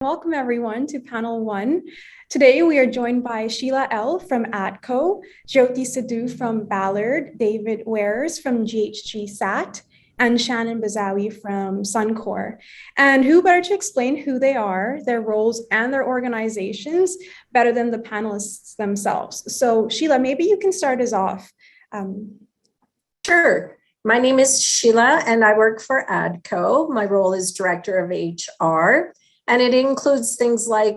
Welcome everyone to panel one. Today we are joined by Shelagh L. from Adco, Jyoti Sidhu from Ballard, David Wares from GHGSat, and Shanyn Bzowey from Suncor. And who better to explain who they are, their roles, and their organizations better than the panelists themselves. So Shelagh, maybe you can start us off. Sure. My name is Shelagh and I work for Adco. My role is Director of HR. And it includes things like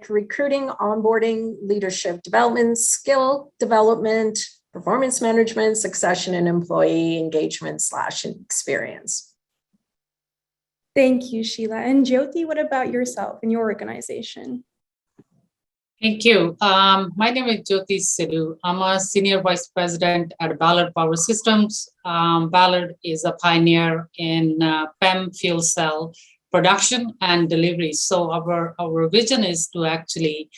recruiting, onboarding, leadership development, skill development, performance management, succession, and employee engagement / experience. Thank you, Shelagh. And Jyoti, what about yourself and your organization? Thank you. My name is Jyoti Sidhu. I'm a Senior Vice President at Ballard Power Systems. Ballard is a pioneer in PEM fuel cell production and delivery. So our vision is to actually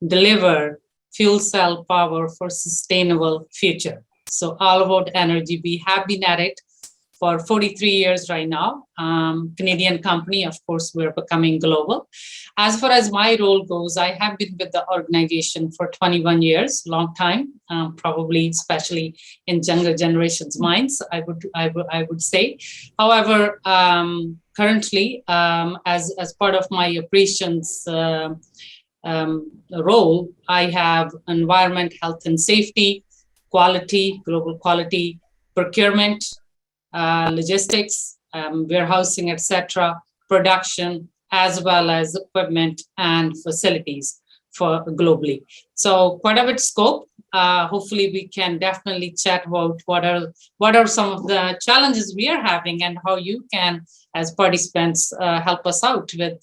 deliver fuel cell power for sustainable future. So all about energy. We have been at it for 43 years right now. Canadian company, of course, we're becoming global. As far as my role goes, I have been with the organization for 21 years, long time, probably especially in younger generation's minds, I would say. However, currently, as part of my operations role, I have environment, health and safety, quality, global quality, procurement, logistics, warehousing, etc., production, as well as equipment and facilities for globally. So quite a bit scope. Hopefully we can definitely chat about what are some of the challenges we are having and how you can, as participants, help us out with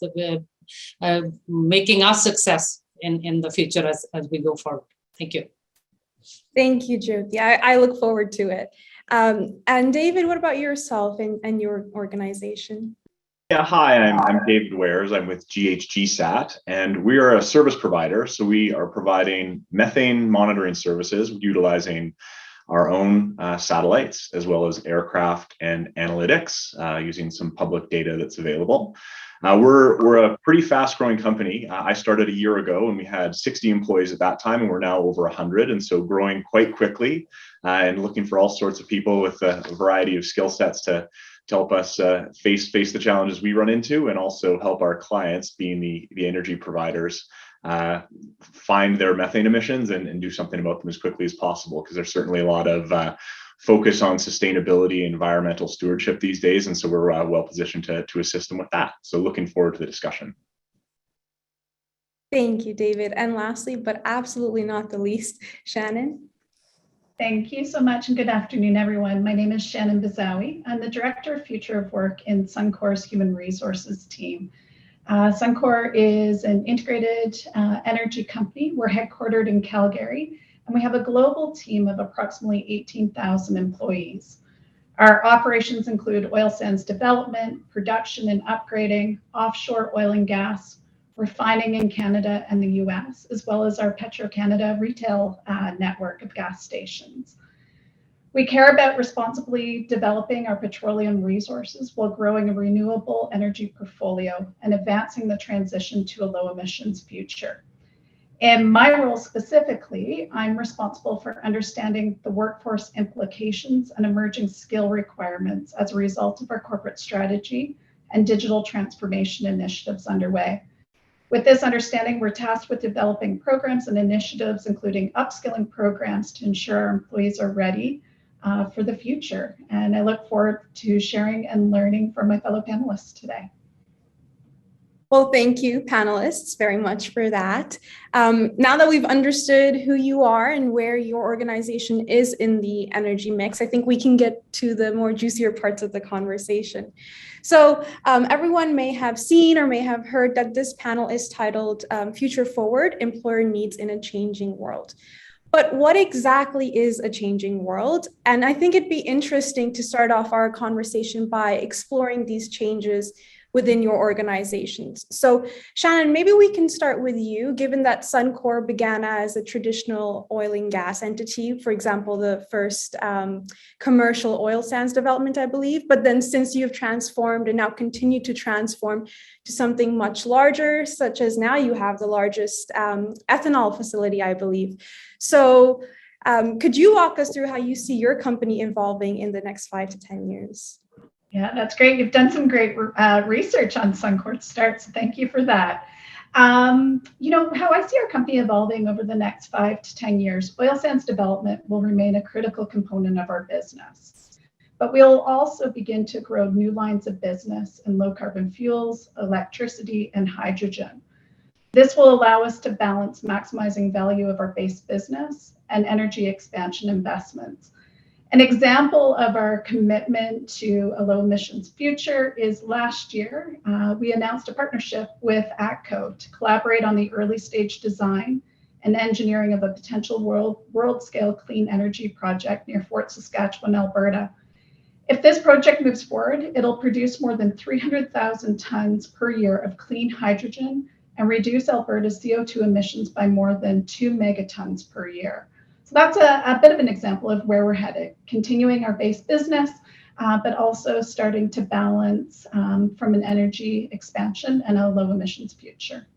making us success in the future as we go forward. Thank you. Thank you, Jyoti. I look forward to it. And David, what about yourself and your organization? Yeah, hi, I'm David Wares. I'm with GHGSat, and we are a service provider. So we are providing methane monitoring services utilizing our own satellites, as well as aircraft and analytics, using some public data that's available. We're a pretty fast growing company. I started a year ago and we had 60 employees at that time, and we're now over 100. And so growing quite quickly and looking for all sorts of people with a variety of skill sets to help us face the challenges we run into, and also help our clients, being the energy providers, find their methane emissions and do something about them as quickly as possible, because there's certainly a lot of focus on sustainability and environmental stewardship these days. And so we're well positioned to assist them with that. So looking forward to the discussion. Thank you, David. And lastly, but absolutely not the least, Shanyn. Thank you so much, and good afternoon, everyone. My name is Shanyn Bzowey. I'm the Director of Future of Work in Suncor's Human Resources team. Suncor is an integrated energy company. We're headquartered in Calgary, and we have a global team of approximately 18,000 employees. Our operations include oil sands development, production and upgrading, offshore oil and gas, refining in Canada and the US, as well as our Petro-Canada retail network of gas stations. We care about responsibly developing our petroleum resources while growing a renewable energy portfolio and advancing the transition to a low emissions future. In my role specifically, I'm responsible for understanding the workforce implications and emerging skill requirements as a result of our corporate strategy and digital transformation initiatives underway. With this understanding, we're tasked with developing programs and initiatives, including upskilling programs to ensure our employees are ready for the future. And I look forward to sharing and learning from my fellow panelists today. Well, thank you, panelists, very much for that. Now that we've understood who you are and where your organization is in the energy mix, I think we can get to the more juicier parts of the conversation. So everyone may have seen or may have heard that this panel is titled Future Forward, Employer Needs in a Changing World. But what exactly is a changing world? And I think it'd be interesting to start off our conversation by exploring these changes within your organizations. So Shanyn, maybe we can start with you, given that Suncor began as a traditional oil and gas entity, for example, the first commercial oil sands development, I believe, but then since you've transformed and now continue to transform to something much larger, such as now you have the largest ethanol facility, I believe. So could you walk us through how you see your company evolving in the next 5 to 10 years? Yeah, that's great. You've done some great research on Suncor to start, so thank you for that. You know, how I see our company evolving over the next 5 to 10 years, oil sands development will remain a critical component of our business. But we'll also begin to grow new lines of business in low carbon fuels, electricity, and hydrogen. This will allow us to balance maximizing value of our base business and energy expansion investments. An example of our commitment to a low emissions future is last year, we announced a partnership with ATCO to collaborate on the early stage design and engineering of a potential world scale clean energy project near Fort Saskatchewan, Alberta. If this project moves forward, it'll produce more than 300,000 tons per year of clean hydrogen and reduce Alberta's CO2 emissions by more than 2 megatons per year. So that's a bit of an example of where we're headed, continuing our base business, but also starting to balance from an energy expansion and a low emissions future.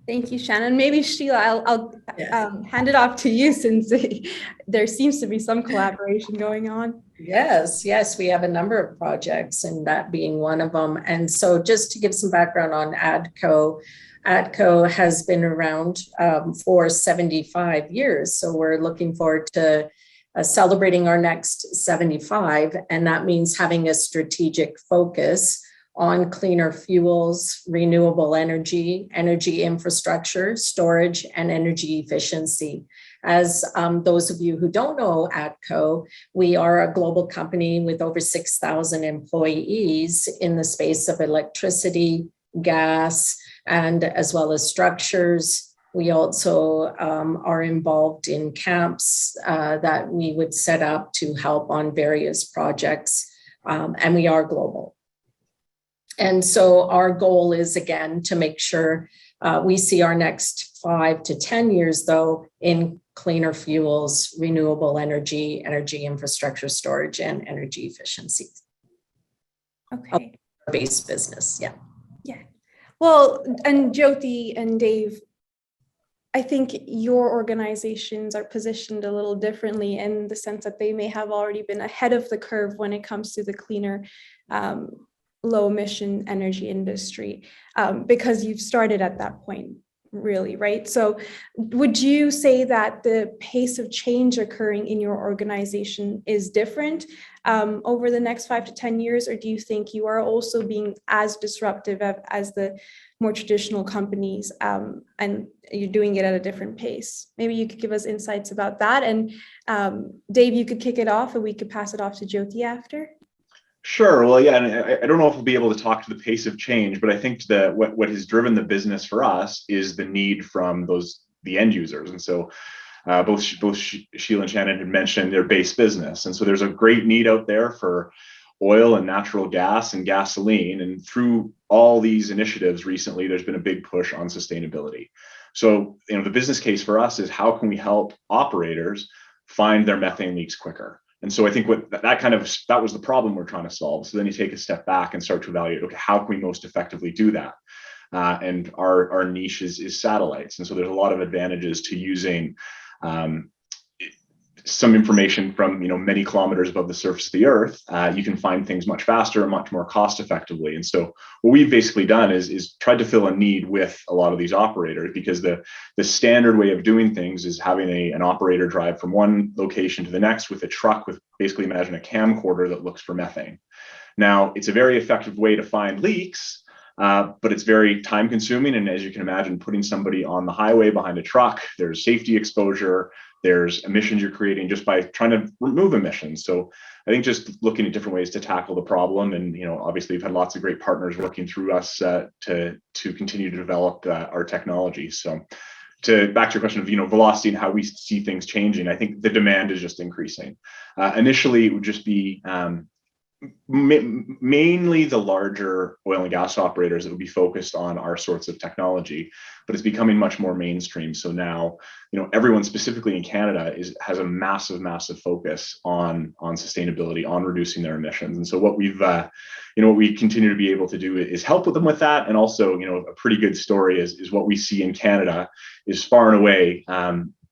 Thank you, Shanyn. Maybe Sheila, I'll hand it off to you since there seems to be some collaboration going on. Yes, we have a number of projects, and that being one of them. And so just to give some background on ADCO, ADCO has been around for 75 years. So we're looking forward to celebrating our next 75. And that means having a strategic focus on cleaner fuels, renewable energy, energy infrastructure, storage, and energy efficiency. As those of you who don't know ADCO, we are a global company with over 6,000 employees in the space of electricity, gas, and as well as structures. We also are involved in camps that we would set up to help on various projects, and we are global. And so our goal is, again, to make sure we see our next 5 to 10 years, though, in cleaner fuels, renewable energy, energy infrastructure, storage, and energy efficiency. Okay. Base business, yeah. Well, and Jyoti and Dave, I think your organizations are positioned a little differently in the sense that they may have already been ahead of the curve when it comes to the cleaner, low emission energy industry, because you've started at that point, really, right? So would you say that the pace of change occurring in your organization is different over the next 5 to 10 years, or do you think you are also being as disruptive as the more traditional companies, and you're doing it at a different pace? Maybe you could give us insights about that. And Dave, you could kick it off and we could pass it off to Jyoti after. Sure. Well, yeah, and I don't know if we'll be able to talk to the pace of change, but I think that what has driven the business for us is the need from the end users. And so both Sheila and Shanyn had mentioned their base business. And so there's a great need out there for oil and natural gas and gasoline. And through all these initiatives recently, there's been a big push on sustainability. So, the business case for us is how can we help operators find their methane leaks quicker? And so I think that was the problem we're trying to solve. So then you take a step back and start to evaluate, okay, how can we most effectively do that? And our niche is satellites. And so there's a lot of advantages to using some information from many kilometers above the surface of the earth. You can find things much faster and much more cost effectively. And so what we've basically done is tried to fill a need with a lot of these operators, because the standard way of doing things is having an operator drive from one location to the next with a truck with, basically imagine a camcorder that looks for methane. Now, it's a very effective way to find leaks, but it's very time consuming. And as you can imagine, putting somebody on the highway behind a truck, there's safety exposure, there's emissions you're creating just by trying to remove emissions. So I think just looking at different ways to tackle the problem. And, obviously we've had lots of great partners working through us to continue to develop our technology. So back to your question of, velocity and how we see things changing, I think the demand is just increasing. Initially, it would just be mainly the larger oil and gas operators that will be focused on our sorts of technology, but it's becoming much more mainstream. So now, everyone specifically in Canada has a massive focus on sustainability, on reducing their emissions. And so what we continue to be able to do is help with them with that. And also, a pretty good story is what we see in Canada is far and away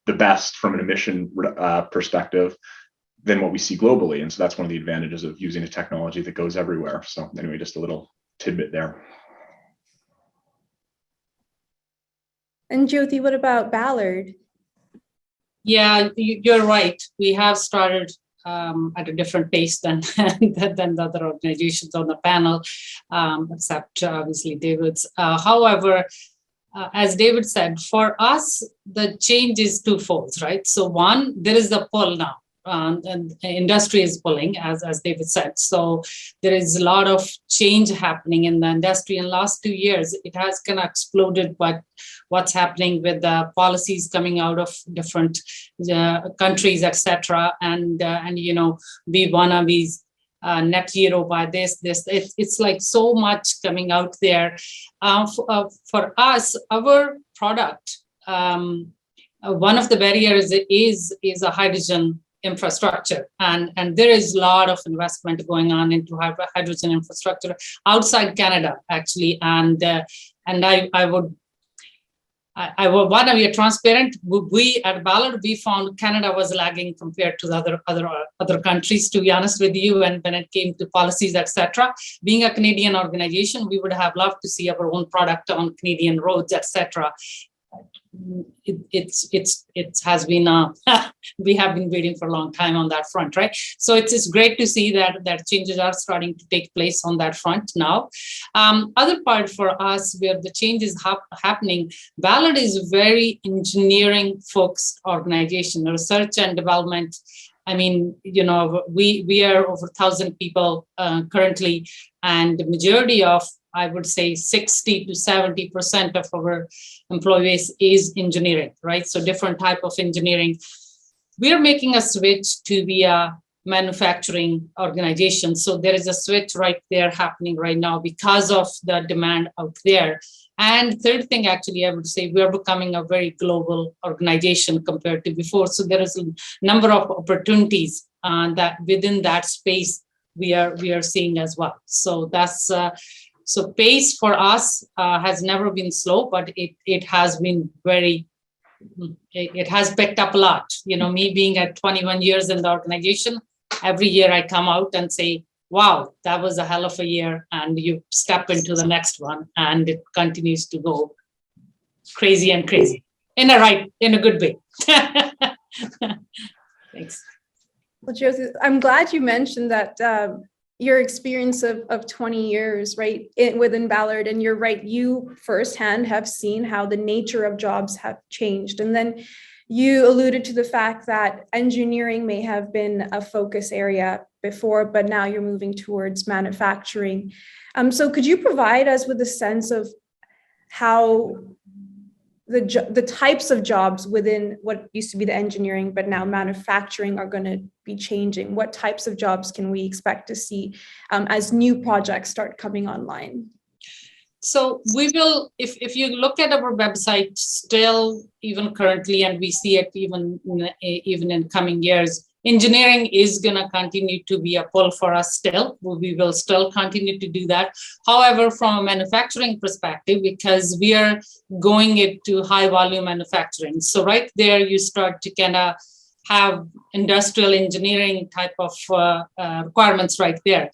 the best from an emission perspective than what we see globally. And so that's one of the advantages of using a technology that goes everywhere. So anyway, just a little tidbit there. And Jyoti, what about Ballard? Yeah, you're right. We have started at a different pace than the other organizations on the panel, except obviously David's. However, as David said, for us, the change is twofold, right? So one, there is the pull now. And the industry is pulling, as David said. So there is a lot of change happening in the industry. In the last 2 years, it has kind of exploded, but what's happening with the policies coming out of different countries, etc. And we wanna be net zero by this. It's like so much coming out there. For us, our product, one of the barriers is a hydrogen infrastructure, and there is a lot of investment going on into hydrogen infrastructure outside Canada, actually. And I would want to be transparent. We at Ballard, we found Canada was lagging compared to the other countries, to be honest with you. And when it came to policies, etc., being a Canadian organization, we would have loved to see our own product on Canadian roads, etc. It has been we have been waiting for a long time on that front, right? So it's great to see that changes are starting to take place on that front now. Other part for us where the change is happening, Ballard is a very engineering focused organization, research and development. I mean, we are over 1,000 people currently, and the majority of, I would say, 60 to 70% of our employee base is engineering, right? So different type of engineering. We are making a switch to be a manufacturing organization. So there is a switch right there happening right now because of the demand out there. And third thing, actually, I would say we are becoming a very global organization compared to before. So there is a number of opportunities that within that space we are seeing as well. So that's so pace for us has never been slow, but it has been it has picked up a lot. Me being at 21 years in the organization, every year I come out and say, wow, that was a hell of a year. And you step into the next one and it continues to go crazy and crazy in a good way. Thanks. Well, Jyoti, I'm glad you mentioned that your experience of 20 years, right, within Ballard, and you're right, you firsthand have seen how the nature of jobs have changed. And then you alluded to the fact that engineering may have been a focus area before, but now you're moving towards manufacturing. So could you provide us with a sense of how the types of jobs within what used to be the engineering, but now manufacturing, are going to be changing? What types of jobs can we expect to see as new projects start coming online? So we will, if you look at our website still, even currently, and we see it even in coming years, engineering is going to continue to be a pull for us still. We will still continue to do that. However, from a manufacturing perspective, because we are going into high volume manufacturing. So right there, you start to kind of have industrial engineering type of requirements right there.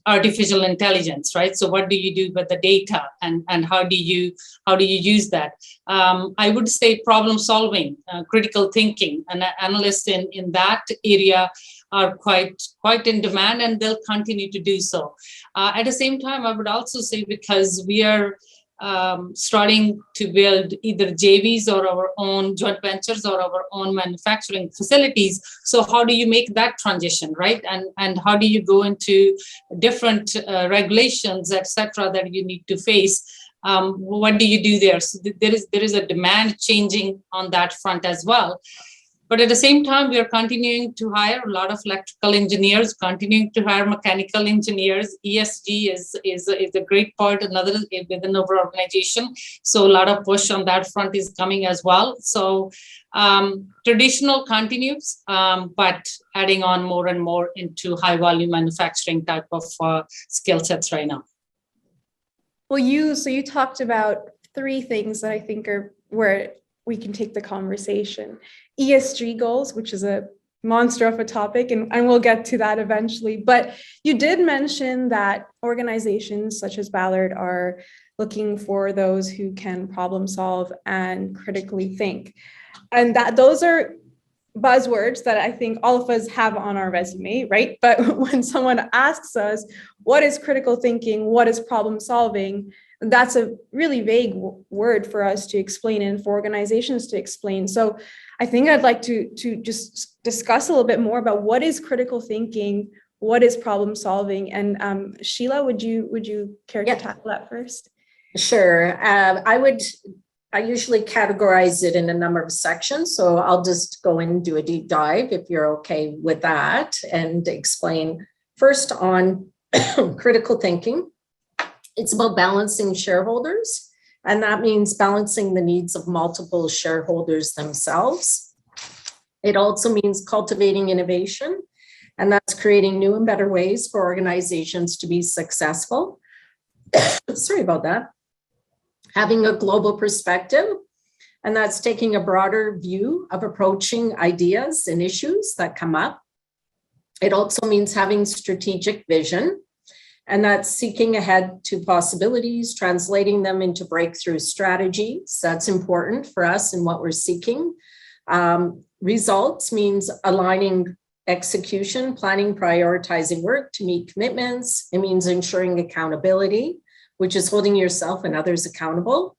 Artificial intelligence, right? So what do you do with the data, and how do you use that? I would say problem solving, critical thinking, and analysts in that area are quite in demand, and they'll continue to do so. At the same time, I would also say, because we are starting to build either JVs or our own joint ventures or our own manufacturing facilities. So how do you make that transition, right? And how do you go into different regulations, etc., that you need to face? What do you do there? So there is a demand changing on that front as well. But at the same time, we are continuing to hire a lot of electrical engineers, continuing to hire mechanical engineers. ESG is a great part, another within our organization. So a lot of push on that front is coming as well. So traditional continues, but adding on more and more into high volume manufacturing type of skill sets right now. Well, you talked about three things that I think are where we can take the conversation. ESG goals, which is a monster of a topic, and we'll get to that eventually. But you did mention that organizations such as Ballard are looking for those who can problem solve and critically think. And that those are buzzwords that I think all of us have on our resume, right? But when someone asks us, what is critical thinking? What is problem solving? That's a really vague word for us to explain and for organizations to explain. So I think I'd like to just discuss a little bit more about what is critical thinking, what is problem solving, and Shelagh, would you care to tackle that first? Sure. I usually categorize it in a number of sections, so I'll just go in and do a deep dive if you're okay with that, and explain first on critical thinking. It's about balancing shareholders, and that means balancing the needs of multiple shareholders themselves. It also means cultivating innovation, and that's creating new and better ways for organizations to be successful. Sorry about that. Having a global perspective, and that's taking a broader view of approaching ideas and issues that come up. It also means having strategic vision, and that's seeking ahead to possibilities, translating them into breakthrough strategies. That's important for us in what we're seeking. Results means aligning execution, planning, prioritizing work to meet commitments. It means ensuring accountability, which is holding yourself and others accountable.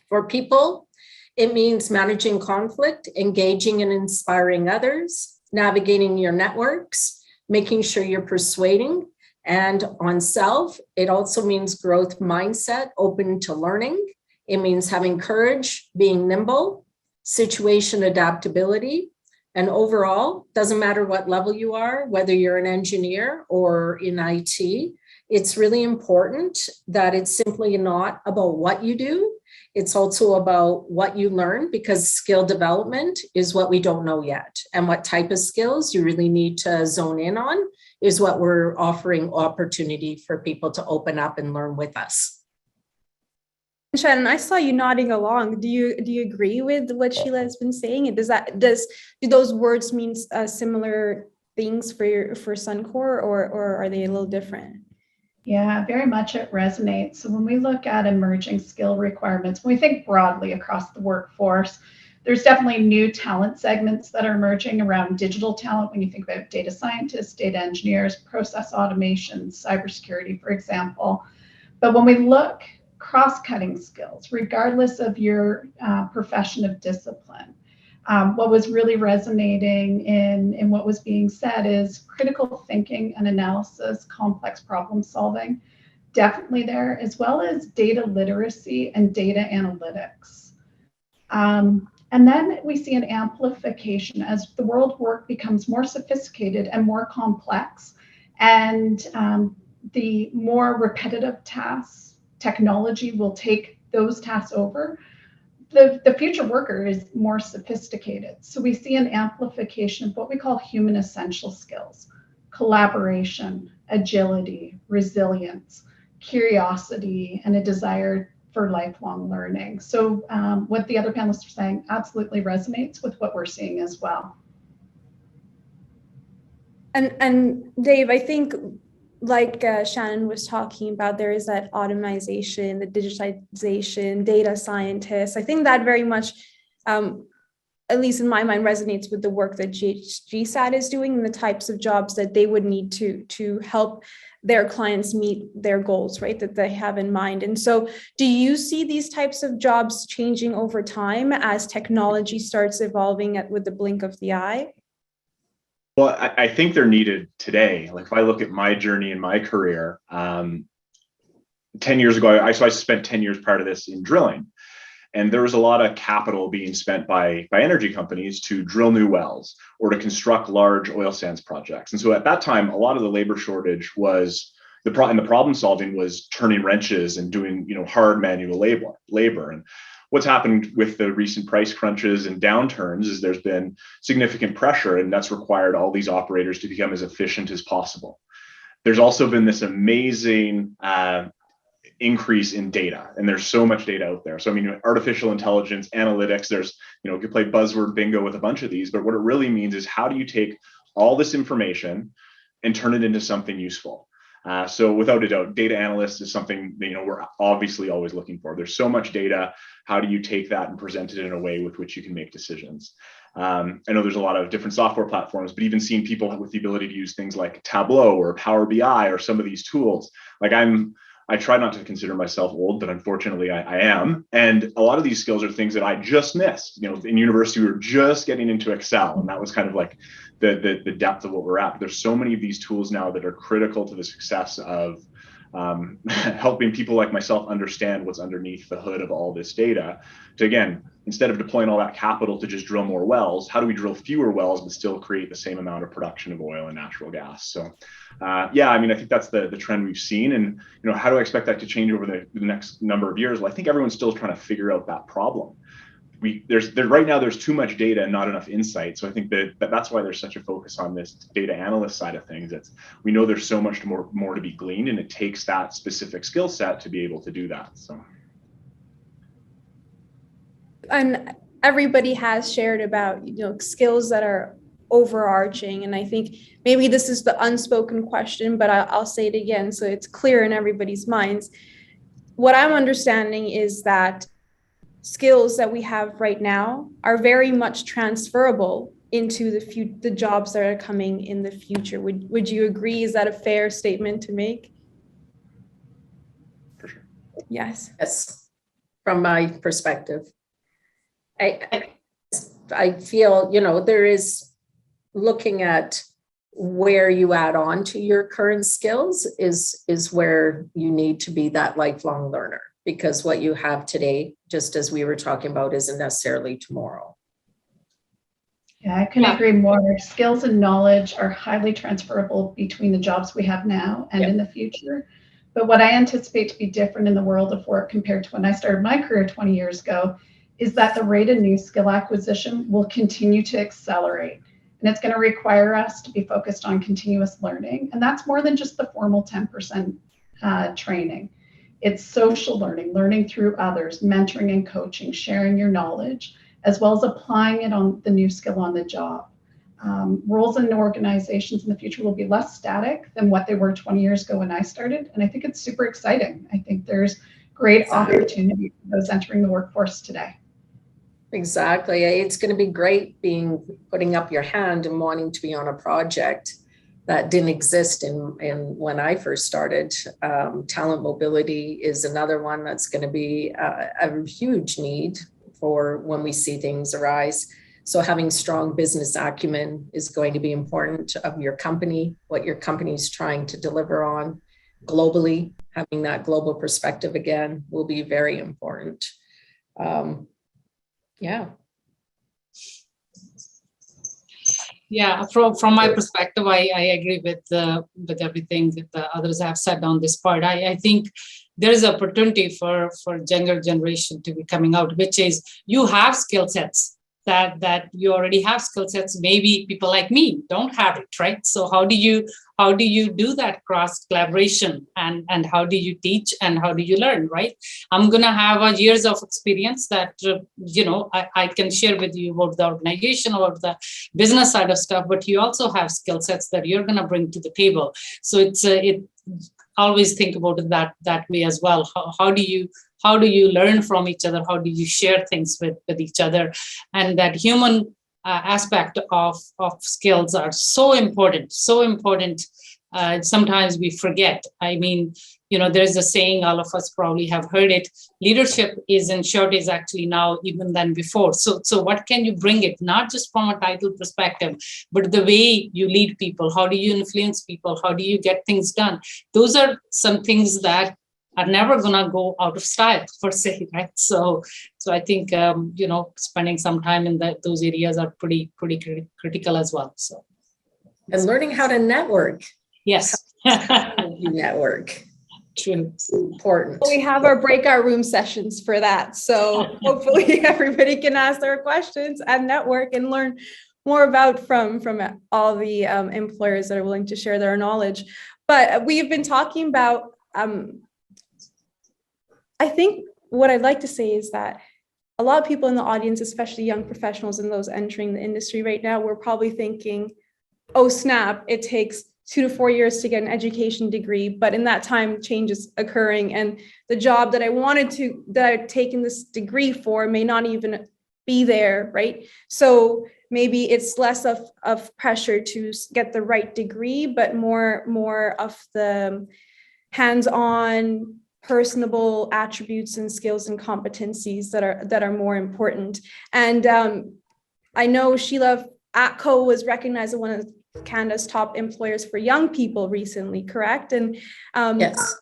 For people, it means managing conflict, engaging and inspiring others, navigating your networks, making sure you're persuading. And on self, it also means growth mindset, open to learning. It means having courage, being nimble, situation adaptability. And overall, doesn't matter what level you are, whether you're an engineer or in IT, it's really important that it's simply not about what you do. It's also about what you learn, because skill development is what we don't know yet. And what type of skills you really need to zone in on is what we're offering opportunity for people to open up and learn with us. Shanyn, I saw you nodding along. Do you agree with what Shelagh has been saying? Do those words mean similar things for Suncor, or are they a little different? Yeah, very much it resonates. So when we look at emerging skill requirements, when we think broadly across the workforce, there's definitely new talent segments that are emerging around digital talent. When you think about data scientists, data engineers, process automation, cybersecurity, for example. But when we look cross-cutting skills, regardless of your profession of discipline, what was really resonating in what was being said is critical thinking and analysis, complex problem solving, definitely there, as well as data literacy and data analytics. And then we see an amplification as the world work becomes more sophisticated and more complex, and the more repetitive tasks, technology will take those tasks over. The future worker is more sophisticated. So we see an amplification of what we call human essential skills: collaboration, agility, resilience, curiosity, and a desire for lifelong learning. So what the other panelists are saying absolutely resonates with what we're seeing as well. And Dave, I think, like Shanyn was talking about, there is that automation, the digitization, data scientists. I think that very much, at least in my mind, resonates with the work that GHGSat is doing and the types of jobs that they would need to help their clients meet their goals, right, that they have in mind. And so do you see these types of jobs changing over time as technology starts evolving with the blink of the eye? Well, I think they're needed today. Like if I look at my journey in my career, 10 years ago, I spent 10 years prior to this in drilling. And there was a lot of capital being spent by energy companies to drill new wells or to construct large oil sands projects. And so at that time, a lot of the labor shortage was the problem solving was turning wrenches and doing, hard manual labor. And what's happened with the recent price crunches and downturns is there's been significant pressure, and that's required all these operators to become as efficient as possible. There's also been this amazing increase in data, and there's so much data out there. So I mean, artificial intelligence, analytics, there's, you could play buzzword bingo with a bunch of these, but what it really means is how do you take all this information and turn it into something useful? So without a doubt, data analyst is something that, we're obviously always looking for. There's so much data. How do you take that and present it in a way with which you can make decisions? I know there's a lot of different software platforms, but even seeing people with the ability to use things like Tableau or Power BI or some of these tools, like I try not to consider myself old, but unfortunately I am. And a lot of these skills are things that I just missed. In university, we were just getting into Excel, and that was kind of like the depth of what we're at. There's so many of these tools now that are critical to the success of helping people like myself understand what's underneath the hood of all this data. To again, instead of deploying all that capital to just drill more wells, how do we drill fewer wells but still create the same amount of production of oil and natural gas? So yeah, I mean, I think that's the trend we've seen. And how do I expect that to change over the next number of years? Well, I think everyone's still trying to figure out that problem. Right now there's too much data and not enough insight. So I think that's why there's such a focus on this data analyst side of things. We know there's so much more to be gleaned, and it takes that specific skill set to be able to do that. So. And everybody has shared about, skills that are overarching. And I think maybe this is the unspoken question, but I'll say it again so it's clear in everybody's minds. What I'm understanding is that skills that we have right now are very much transferable into the jobs that are coming in the future. Would you agree? Is that a fair statement to make? For sure. Yes, from my perspective. I feel, there is looking at where you add on to your current skills is where you need to be that lifelong learner, because what you have today, just as we were talking about, isn't necessarily tomorrow. Yeah, I couldn't agree more. Skills and knowledge are highly transferable between the jobs we have now and in the future. But what I anticipate to be different in the world of work compared to when I started my career 20 years ago is that the rate of new skill acquisition will continue to accelerate. And it's going to require us to be focused on continuous learning. And that's more than just the formal 10% training. It's social learning through others, mentoring and coaching, sharing your knowledge, as well as applying it on the new skill on the job. Roles in organizations in the future will be less static than what they were 20 years ago when I started. And I think it's super exciting. I think there's great opportunity for those entering the workforce today. Exactly. It's going to be great putting up your hand and wanting to be on a project that didn't exist in when I first started. Talent mobility is another one that's going to be a huge need for when we see things arise. So having strong business acumen is going to be important of your company, what your company is trying to deliver on globally. Having that global perspective again will be very important. Yeah, from my perspective, I agree with everything that the others have said on this part. I think there is opportunity for younger generation to be coming out, which is you have skill sets that you already have skill sets. Maybe people like me don't have it, right? So how do you do that cross collaboration, and how do you teach and how do you learn, right? I'm gonna have years of experience that I can share with you about the organization, about the business side of stuff, but you also have skill sets that you're gonna bring to the table. So it's always think about it that way as well. How do you learn from each other? How do you share things with each other? And that human aspect of skills are so important. Sometimes we forget. I mean, there's a saying, all of us probably have heard it. Leadership is in shortage actually now even than before. So what can you bring it? Not just from a title perspective, but the way you lead people. How do you influence people? How do you get things done? Those are some things that are never gonna go out of style per se, right? So I think spending some time in those areas are pretty critical as well. So and learning how to network. Yes. Network. True. It's important. We have our breakout room sessions for that. So hopefully everybody can ask their questions and network and learn more about from all the employers that are willing to share their knowledge. But we've been talking about, I think what I'd like to say is that a lot of people in the audience, especially young professionals and those entering the industry right now, we're probably thinking, oh snap, it takes 2 to 4 years to get an education degree, but in that time change is occurring, and the job that I've taken this degree for may not even be there, right? So maybe it's less of pressure to get the right degree, but more of the hands-on, personable attributes and skills and competencies that are more important. And I know Shelagh, Atco was recognized as one of Canada's top employers for young people recently, correct? And yes.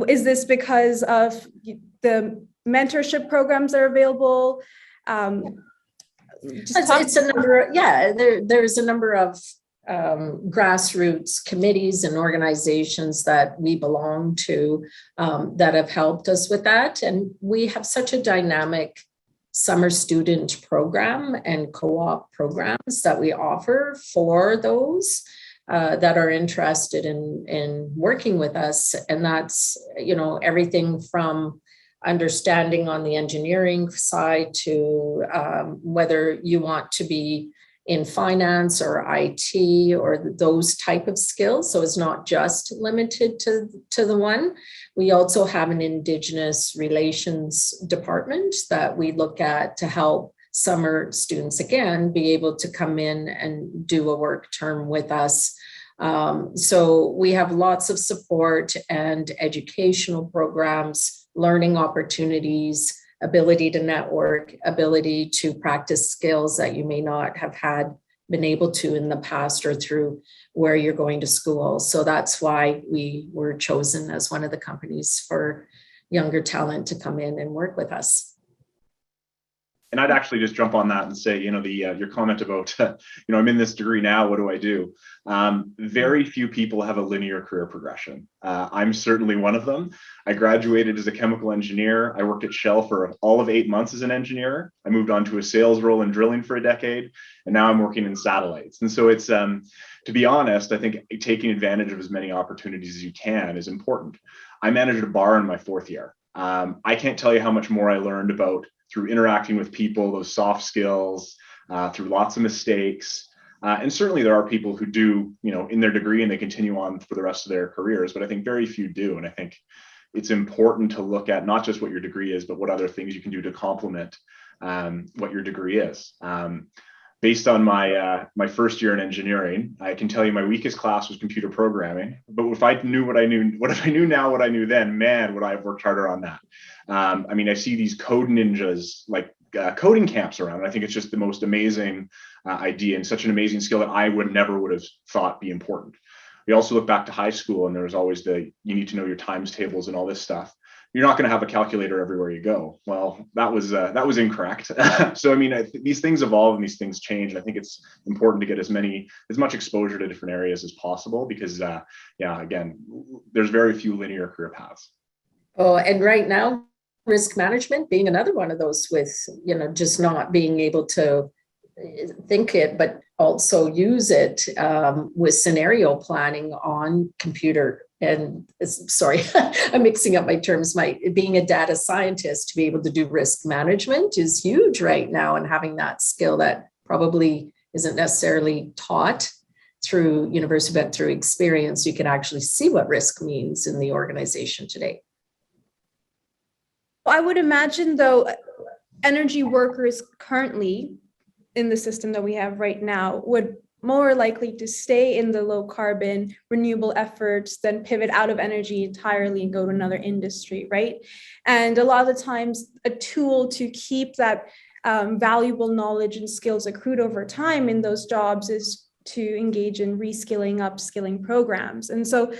Is this because of the mentorship programs that are available? It's a number of, there's a number of grassroots committees and organizations that we belong to that have helped us with that. And we have such a dynamic summer student program and co-op programs that we offer for those that are interested in working with us. And that's, everything from understanding on the engineering side to whether you want to be in finance or IT or those type of skills. So it's not just limited to the one. We also have an Indigenous relations department that we look at to help summer students, again, be able to come in and do a work term with us. So we have lots of support and educational programs, learning opportunities, ability to network, ability to practice skills that you may not have been able to in the past or through where you're going to school. So that's why we were chosen as one of the companies for younger talent to come in and work with us. And I'd actually just jump on that and say, your comment about, I'm in this degree now, what do I do? Very few people have a linear career progression. I'm certainly one of them. I graduated as a chemical engineer. I worked at Shell for all of 8 months as an engineer. I moved on to a sales role in drilling for a decade, and now I'm working in satellites. And so it's, to be honest, I think taking advantage of as many opportunities as you can is important. I managed a bar in my 4th year. I can't tell you how much more I learned about through interacting with people, those soft skills, through lots of mistakes. And certainly there are people who do, in their degree and they continue on for the rest of their careers, but I think very few do. And I think it's important to look at not just what your degree is, but what other things you can do to complement what your degree is. Based on my first year in engineering, I can tell you my weakest class was computer programming. But if I knew what I knew now, what I knew then, man, would I have worked harder on that. I see these code ninjas, like coding camps around. And I think it's just the most amazing idea and such an amazing skill that I never would have thought be important. We also look back to high school, and there was always you need to know your times tables and all this stuff. You're not going to have a calculator everywhere you go. Well, that was incorrect. So, these things evolve and these things change. And I think it's important to get as much exposure to different areas as possible because, again, there's very few linear career paths. Oh, and right now, risk management being another one of those with, just not being able to think it, but also use it with scenario planning on computer. And sorry, I'm mixing up my terms. Being a data scientist to be able to do risk management is huge right now, and having that skill that probably isn't necessarily taught through university, but through experience, you can actually see what risk means in the organization today. I would imagine, though, energy workers currently in the system that we have right now would more likely to stay in the low carbon renewable efforts than pivot out of energy entirely and go to another industry, right? And a lot of the times a tool to keep that valuable knowledge and skills accrued over time in those jobs is to engage in reskilling, upskilling programs. And so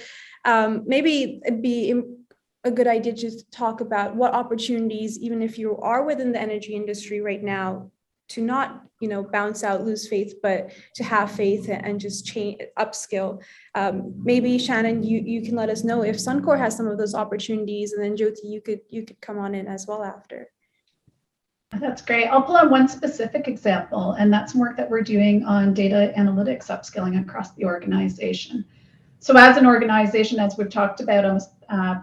maybe it'd be a good idea to talk about what opportunities, even if you are within the energy industry right now, to not, bounce out, lose faith, but to have faith and just change, upskill. Maybe Shanyn, you can let us know if Suncor has some of those opportunities, and then Jyoti, you could come on in as well after. That's great. I'll pull on one specific example, and that's some work that we're doing on data analytics upskilling across the organization. So as an organization, as we've talked about on this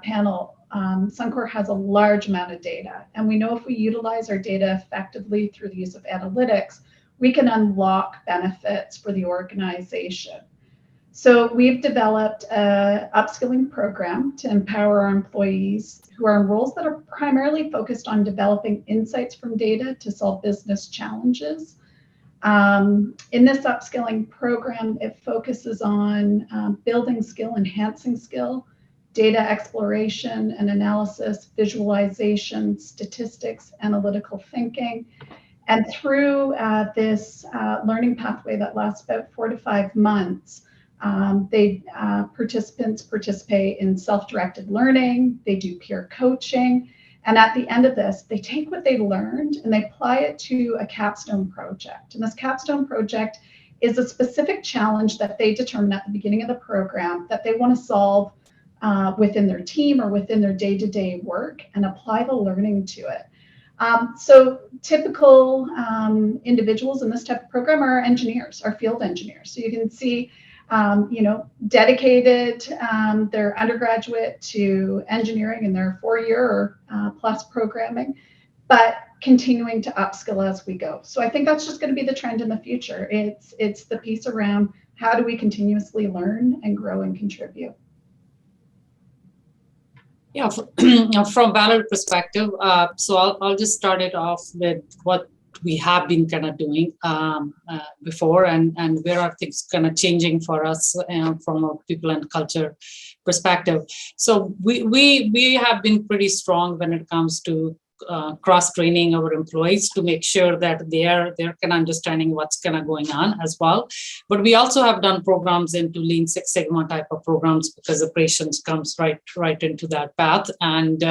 panel, Suncor has a large amount of data. And we know if we utilize our data effectively through the use of analytics, we can unlock benefits for the organization. So we've developed an upskilling program to empower our employees who are in roles that are primarily focused on developing insights from data to solve business challenges. In this upskilling program, it focuses on building skill, enhancing skill, data exploration and analysis, visualization, statistics, analytical thinking. And through this learning pathway that lasts about 4 to 5 months, participants participate in self-directed learning, they do peer coaching, and at the end of this, they take what they learned and they apply it to a capstone project. And this capstone project is a specific challenge that they determine at the beginning of the program that they want to solve within their team or within their day-to-day work and apply the learning to it. So typical individuals in this type of program are engineers, are field engineers. So you can see, dedicated their undergraduate to engineering in their 4-year or plus programming, but continuing to upskill as we go. So I think that's just going to be the trend in the future. It's the piece around how do we continuously learn and grow and contribute. Yeah, from Ballard perspective, so I'll just start it off with what we have been kind of doing before, and where are things kind of changing for us from a people and culture perspective. So we have been pretty strong when it comes to cross-training our employees to make sure that they're kind of understanding what's kind of going on as well. But we also have done programs into Lean Six Sigma type of programs because operations comes right into that path. And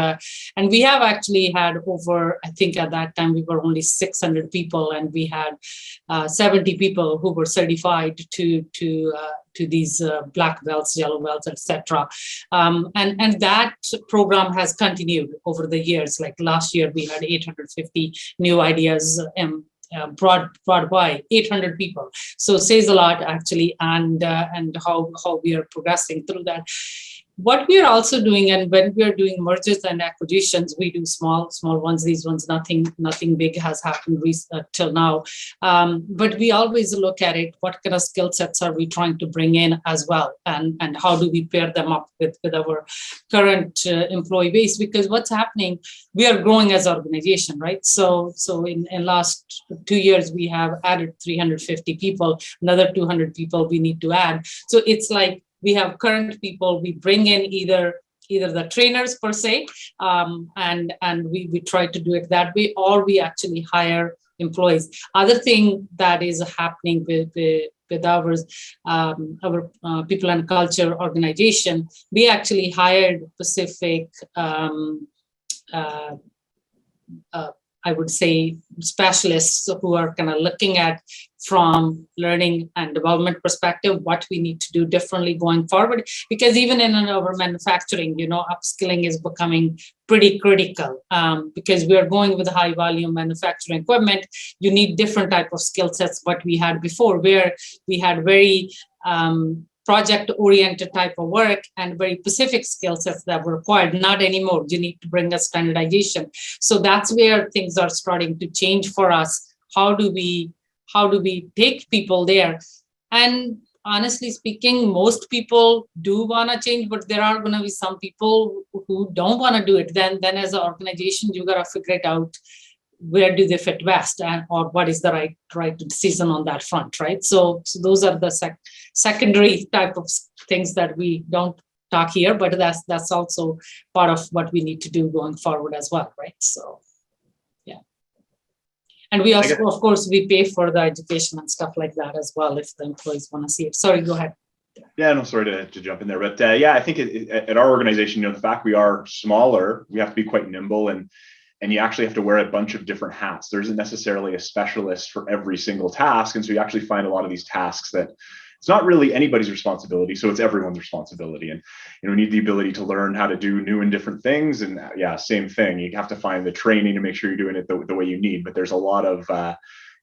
we have actually had over, I think at that time we were only 600 people, and we had 70 people who were certified to these black belts, yellow belts, etc. And that program has continued over the years. Like last year, we had 850 new ideas brought by 800 people. So it says a lot actually, and how we are progressing through that. What we are also doing, and when we are doing mergers and acquisitions, we do small ones. These ones, nothing big has happened till now. But we always look at it. What kind of skill sets are we trying to bring in as well, and how do we pair them up with our current employee base? Because what's happening, we are growing as an organization, right? So in last 2 years, we have added 350 people. Another 200 people we need to add. So it's like, we have current people, we bring in either the trainers per se, and we try to do it that way, or we actually hire employees. Other thing that is happening with our people and culture organization, we actually hired specific, I would say, specialists who are kind of looking at from learning and development perspective, what we need to do differently going forward. Because even in our manufacturing, upskilling is becoming pretty critical, because we are going with high volume manufacturing equipment. You need different type of skill sets what we had before, where we had very project-oriented type of work and very specific skill sets that were required. Not anymore. You need to bring a standardization. So that's where things are starting to change for us. How do we take people there? And honestly speaking, most people do want to change, but there are going to be some people who don't want to do it. Then as an organization, you got to figure it out. Where do they fit best, or what is the right decision on that front, right? So those are the secondary type of things that we don't talk here, but that's also part of what we need to do going forward as well, right? So, yeah. And we also, of course, we pay for the education and stuff like that as well if the employees want to see it. Sorry, go ahead. Yeah, no, sorry to jump in there, but yeah, I think at our organization, the fact we are smaller, we have to be quite nimble, and you actually have to wear a bunch of different hats. There isn't necessarily a specialist for every single task, and so you actually find a lot of these tasks that it's not really anybody's responsibility, so it's everyone's responsibility. And we need the ability to learn how to do new and different things. And yeah, same thing. You have to find the training to make sure you're doing it the way you need. But there's a lot of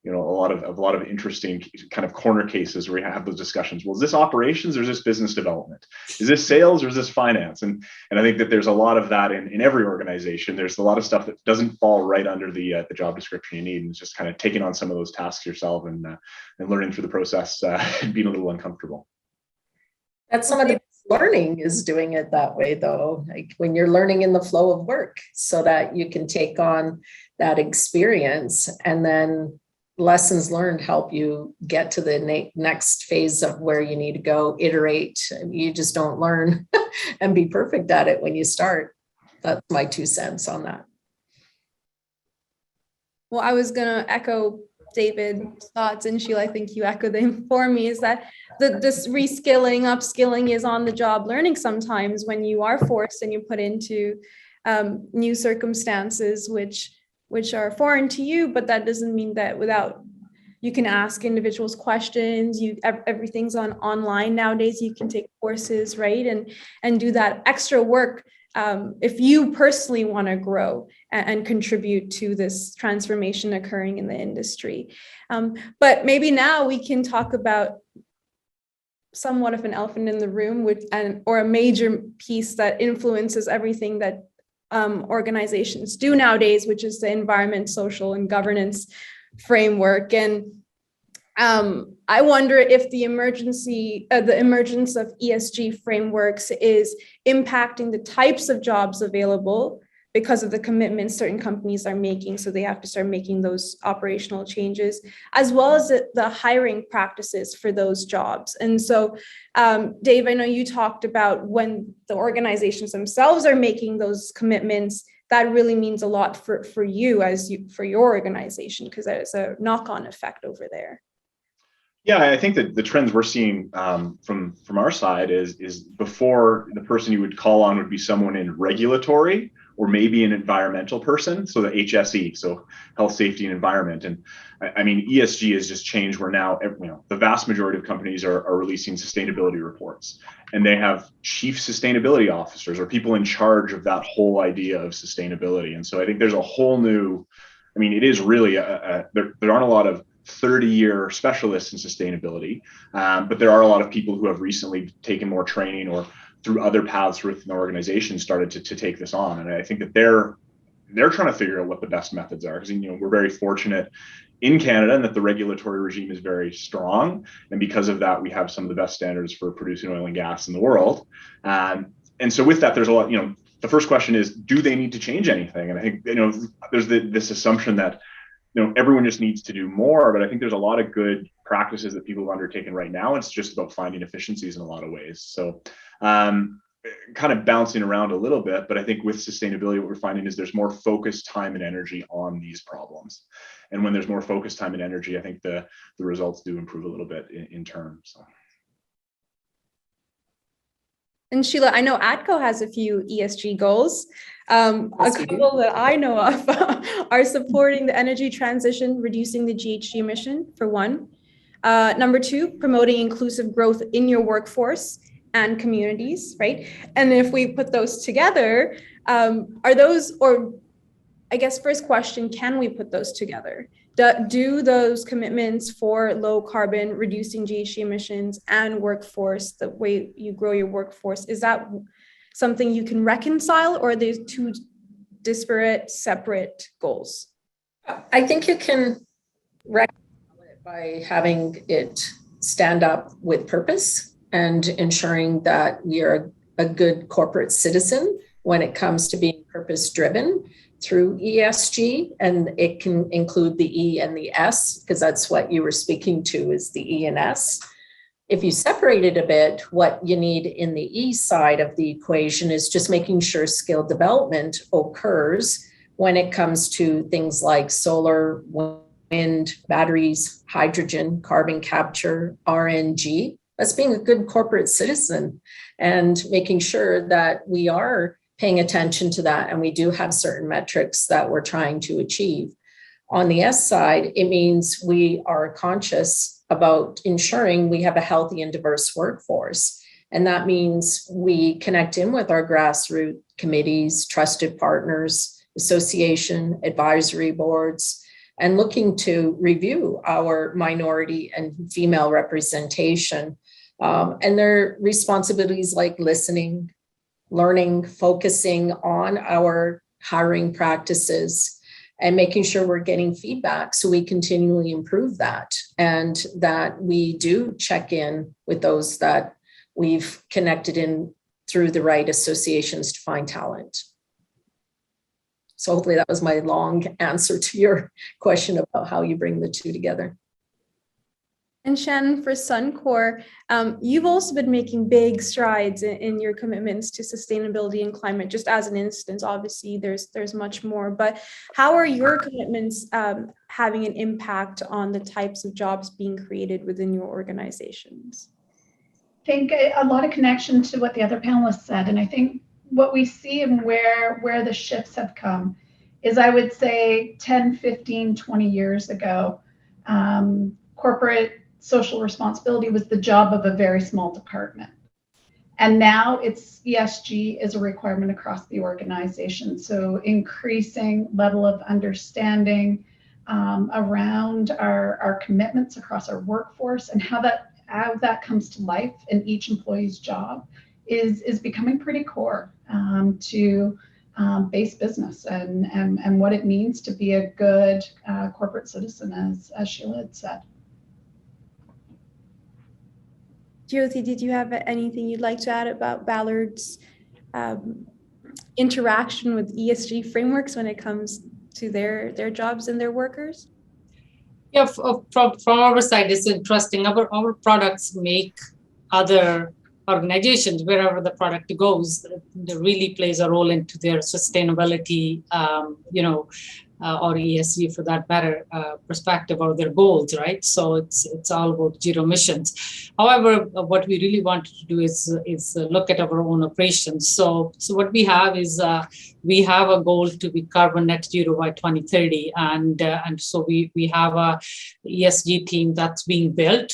a lot of interesting kind of corner cases where you have those discussions. Well, is this operations or is this business development? Is this sales or is this finance? And I think that there's a lot of that in every organization. There's a lot of stuff that doesn't fall right under the job description you need, and it's just kind of taking on some of those tasks yourself and learning through the process and being a little uncomfortable. That's some of the learning is doing it that way, though, like when you're learning in the flow of work so that you can take on that experience, and then lessons learned help you get to the next phase of where you need to go, iterate. You just don't learn and be perfect at it when you start. That's my 2 cents on that. Well, I was going to echo David's thoughts, and Sheila, I think you echoed them for me, is that this reskilling, upskilling is on the job learning sometimes when you are forced and you put into new circumstances, which are foreign to you, but that doesn't mean that you can ask individuals questions. Everything's online nowadays. You can take courses, right? And do that extra work if you personally want to grow and contribute to this transformation occurring in the industry. But maybe now we can talk about somewhat of an elephant in the room, or a major piece that influences everything that organizations do nowadays, which is the environment, social, and governance framework. And I wonder if the emergence of ESG frameworks is impacting the types of jobs available because of the commitments certain companies are making. So they have to start making those operational changes, as well as the hiring practices for those jobs. And so, Dave, I know you talked about when the organizations themselves are making those commitments, that really means a lot for your organization, because there's a knock-on effect over there. Yeah, I think that the trends we're seeing from our side is before, the person you would call on would be someone in regulatory or maybe an environmental person, so the HSE, so health, safety, and environment. And I mean, ESG has just changed where now the vast majority of companies are releasing sustainability reports, and they have chief sustainability officers or people in charge of that whole idea of sustainability. And so I think there's a whole new, it is really there aren't a lot of 30-year specialists in sustainability, but there are a lot of people who have recently taken more training or through other paths within the organization started to take this on. And I think that they're trying to figure out what the best methods are, because we're very fortunate in Canada and that the regulatory regime is very strong, and because of that we have some of the best standards for producing oil and gas in the world. And so with that, there's a lot. The first question is, do they need to change anything? And I think there's this assumption that everyone just needs to do more, but I think there's a lot of good practices that people have undertaken right now. It's just about finding efficiencies in a lot of ways. So kind of bouncing around a little bit, but I think with sustainability, what we're finding is there's more focused time and energy on these problems. And when there's more focused time and energy, I think the results do improve a little bit in turn. So. And Sheila, I know Adco has a few ESG goals. A couple that I know of are supporting the energy transition, reducing the GHG emission, for one. Number 2, promoting inclusive growth in your workforce and communities, right? And if we put those together, are those, or I guess first question, can we put those together? Do those commitments for low carbon, reducing GHG emissions, and workforce, the way you grow your workforce, is that something you can reconcile, or are they two disparate, separate goals? I think you can reconcile it by having it stand up with purpose and ensuring that you're a good corporate citizen when it comes to being purpose-driven through ESG. And it can include the E and the S, because that's what you were speaking to, is the E and S. If you separate it a bit, what you need in the E side of the equation is just making sure skill development occurs when it comes to things like solar, wind, batteries, hydrogen, carbon capture, RNG. That's being a good corporate citizen and making sure that we are paying attention to that. And we do have certain metrics that we're trying to achieve. On the S side, it means we are conscious about ensuring we have a healthy and diverse workforce. And that means we connect in with our grassroots committees, trusted partners, association, advisory boards, and looking to review our minority and female representation. And their responsibilities like listening, learning, focusing on our hiring practices, and making sure we're getting feedback so we continually improve that, and that we do check in with those that we've connected in through the right associations to find talent. So hopefully that was my long answer to your question about how you bring the two together. And Shanyn, for Suncor, you've also been making big strides in your commitments to sustainability and climate. Just as an instance, obviously there's much more, but how are your commitments having an impact on the types of jobs being created within your organizations? I think a lot of connection to what the other panelists said, and I think what we see and where the shifts have come is, I would say 10, 15, 20 years ago, corporate social responsibility was the job of a very small department. And now it's ESG is a requirement across the organization. So increasing level of understanding around our commitments across our workforce and how that comes to life in each employee's job is becoming pretty core to base business and what it means to be a good corporate citizen, as Sheila had said. Jyoti, did you have anything you'd like to add about Ballard's interaction with ESG frameworks when it comes to their jobs and their workers? Yeah, from our side, it's interesting. Our products make other organizations, wherever the product goes, it really plays a role into their sustainability, or ESG for that matter, perspective or their goals, right? So it's all about zero emissions. However, what we really wanted to do is look at our own operations. So what we have is we have a goal to be carbon net zero by 2030, and so we have a ESG team that's being built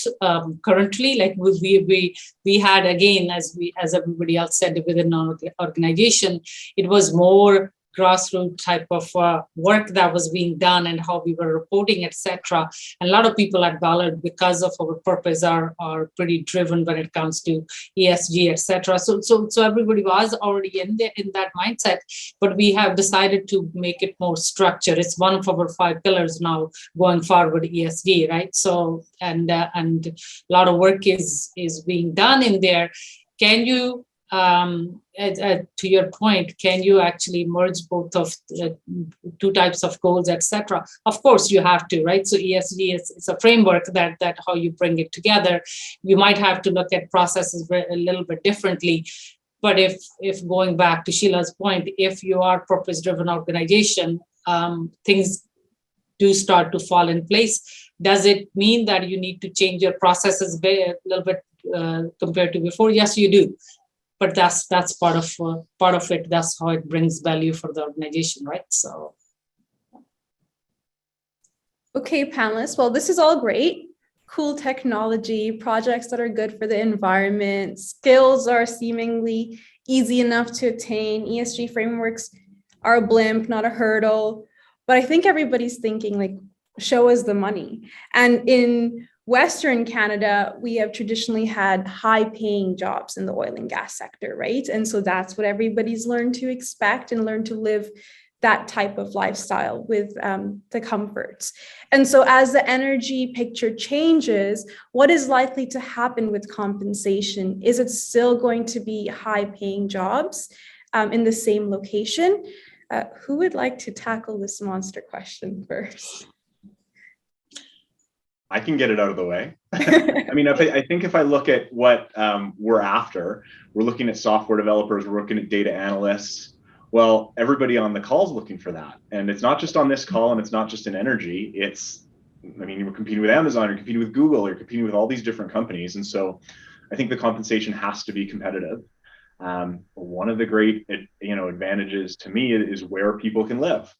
currently. Like we had, again, as everybody else said, within our organization, it was more grassroots type of work that was being done and how we were reporting, etc. And a lot of people at Ballard, because of our purpose, are pretty driven when it comes to ESG, etc. So everybody was already in that mindset, but we have decided to make it more structured. It's one of our 5 pillars now going forward, ESG, right? So and a lot of work is being done in there. Can you to your point, can you actually merge both of the 2 types of goals, etc.? Of course, you have to, right? So ESG is a framework that how you bring it together. You might have to look at processes a little bit differently. But if going back to Sheila's point, if you are a purpose-driven organization, things do start to fall in place. Does it mean that you need to change your processes a little bit compared to before? Yes, you do. But that's part of it. That's how it brings value for the organization, right? So, okay, panelists. Well, this is all great. Cool technology, projects that are good for the environment, skills are seemingly easy enough to attain. ESG frameworks are a blimp, not a hurdle. But I think everybody's thinking, like, show us the money. And in Western Canada, we have traditionally had high-paying jobs in the oil and gas sector, right? And so that's what everybody's learned to expect and learn to live that type of lifestyle with the comforts. And so as the energy picture changes, what is likely to happen with compensation? Is it still going to be high-paying jobs in the same location? Who would like to tackle this monster question first? I can get it out of the way. I mean, I think if I look at what we're after, we're looking at software developers, we're looking at data analysts. Well, everybody on the call is looking for that. And it's not just on this call, and it's not just in energy. You're competing with Amazon, you're competing with Google, you're competing with all these different companies. And so I think the compensation has to be competitive. One of the great, advantages to me is where people can live.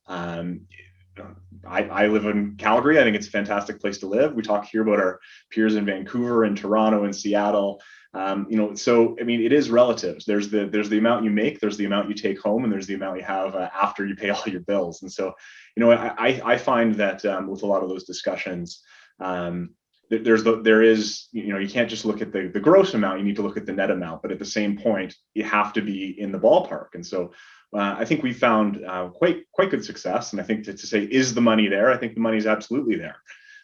I live in Calgary. I think it's a fantastic place to live. We talk here about our peers in Vancouver and Toronto and Seattle. So I mean, it is relative. There's the amount you make, there's the amount you take home, and there's the amount you have after you pay all your bills. And so, I find that with a lot of those discussions, there is, you can't just look at the gross amount. You need to look at the net amount. But at the same point, you have to be in the ballpark. And so, I think we found quite good success. And I think to say, is the money there? I think the money is absolutely there.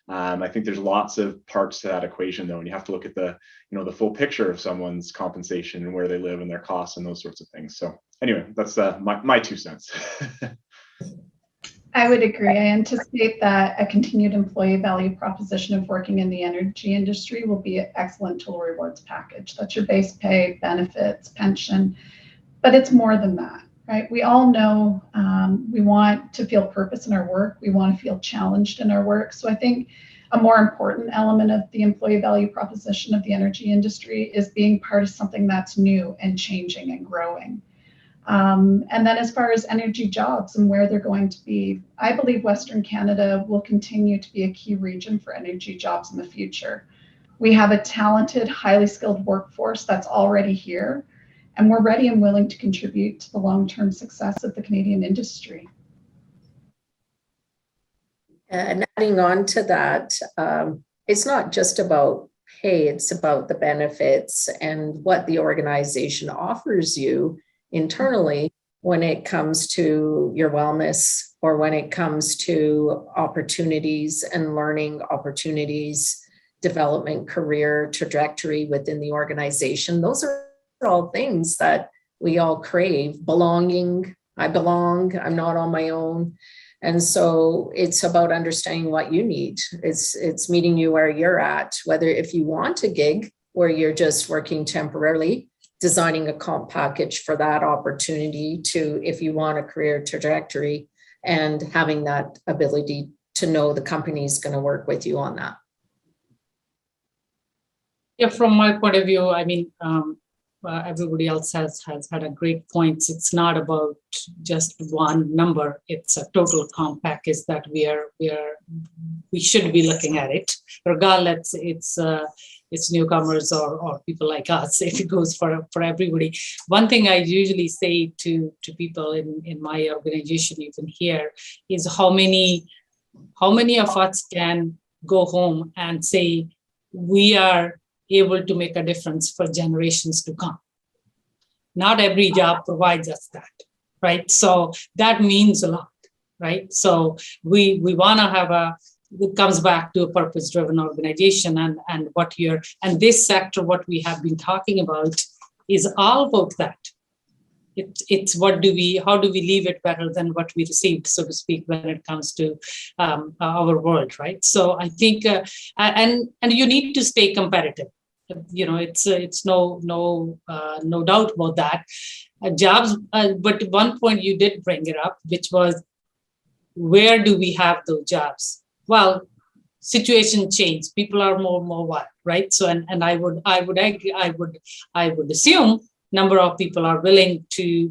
I think there's lots of parts to that equation, though, and you have to look at the full picture of someone's compensation and where they live and their costs and those sorts of things. So anyway, that's my 2 cents. I would agree. I anticipate that a continued employee value proposition of working in the energy industry will be an excellent total rewards package. That's your base pay, benefits, pension, but it's more than that. Right? We all know we want to feel purpose in our work. We want to feel challenged in our work. So I think a more important element of the employee value proposition of the energy industry is being part of something that's new and changing and growing. And then as far as energy jobs and where they're going to be, I believe Western Canada will continue to be a key region for energy jobs in the future. We have a talented, highly skilled workforce that's already here, and we're ready and willing to contribute to the long-term success of the Canadian industry. And adding on to that, it's not just about pay, it's about the benefits and what the organization offers you internally when it comes to your wellness or when it comes to opportunities and learning opportunities, development, career trajectory within the organization. Those are all things that we all crave. Belonging, I belong, I'm not on my own. And so it's about understanding what you need. It's meeting you where you're at, whether if you want a gig where you're just working temporarily, designing a comp package for that opportunity to, if you want a career trajectory and having that ability to know the company is going to work with you on that. Yeah, from my point of view, I mean, everybody else has had a great points. It's not about just one number. It's a total comp package that we should be looking at it, regardless it's newcomers or people like us. If it goes for everybody. One thing I usually say to people in my organization, even here, is how many of us can go home and say we are able to make a difference for generations to come. Not every job provides us that, right? So that means a lot, right? So we want to have it comes back to a purpose-driven organization and this sector, what we have been talking about is all about that. It's how do we leave it better than what we received, so to speak, when it comes to our world, right? So I think, and you need to stay competitive. It's no doubt about that. Jobs, but at one point you did bring it up, which was, where do we have those jobs? Well, situation change. People are more mobile, right? So, and I would assume number of people are willing to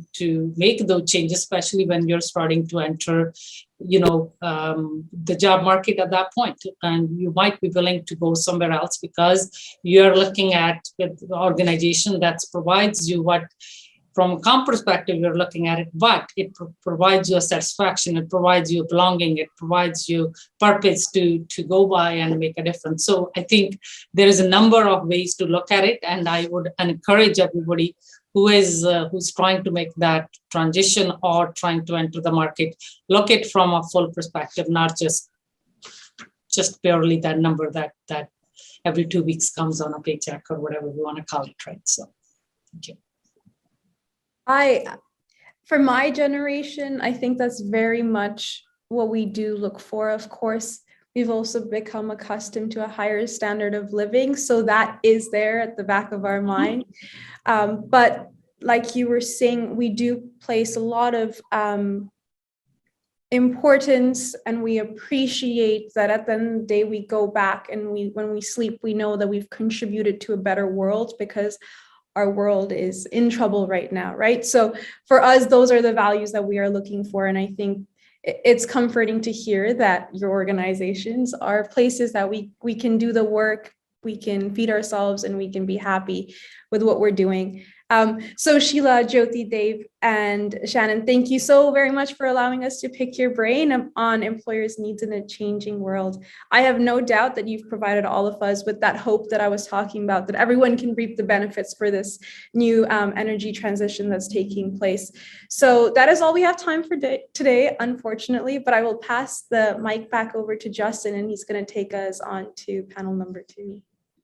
make those changes, especially when you're starting to enter, the job market at that point. And you might be willing to go somewhere else because you're looking at the organization that provides you what, from a comp perspective, you're looking at it, but it provides you a satisfaction, it provides you belonging, it provides you purpose to go by and make a difference. So I think there is a number of ways to look at it, and I would encourage everybody who's trying to make that transition or trying to enter the market, look at it from a full perspective, not just purely that number that every 2 weeks comes on a paycheck or whatever we want to call it, right? So thank you. For my generation, I think that's very much what we do look for. Of course, we've also become accustomed to a higher standard of living, so that is there at the back of our mind. But like you were saying, we do place a lot of importance, and we appreciate that at the end of the day, we go back and when we sleep, we know that we've contributed to a better world, because our world is in trouble right now, right? So for us, those are the values that we are looking for. And I think it's comforting to hear that your organizations are places that we can do the work, we can feed ourselves, and we can be happy with what we're doing. So Shelagh, Jyoti, Dave, and Shanyn, thank you so very much for allowing us to pick your brain on employers' needs in a changing world. I have no doubt that you've provided all of us with that hope that I was talking about, that everyone can reap the benefits for this new energy transition that's taking place. So that is all we have time for today, unfortunately, but I will pass the mic back over to Justin, and he's going to take us on to panel number 2.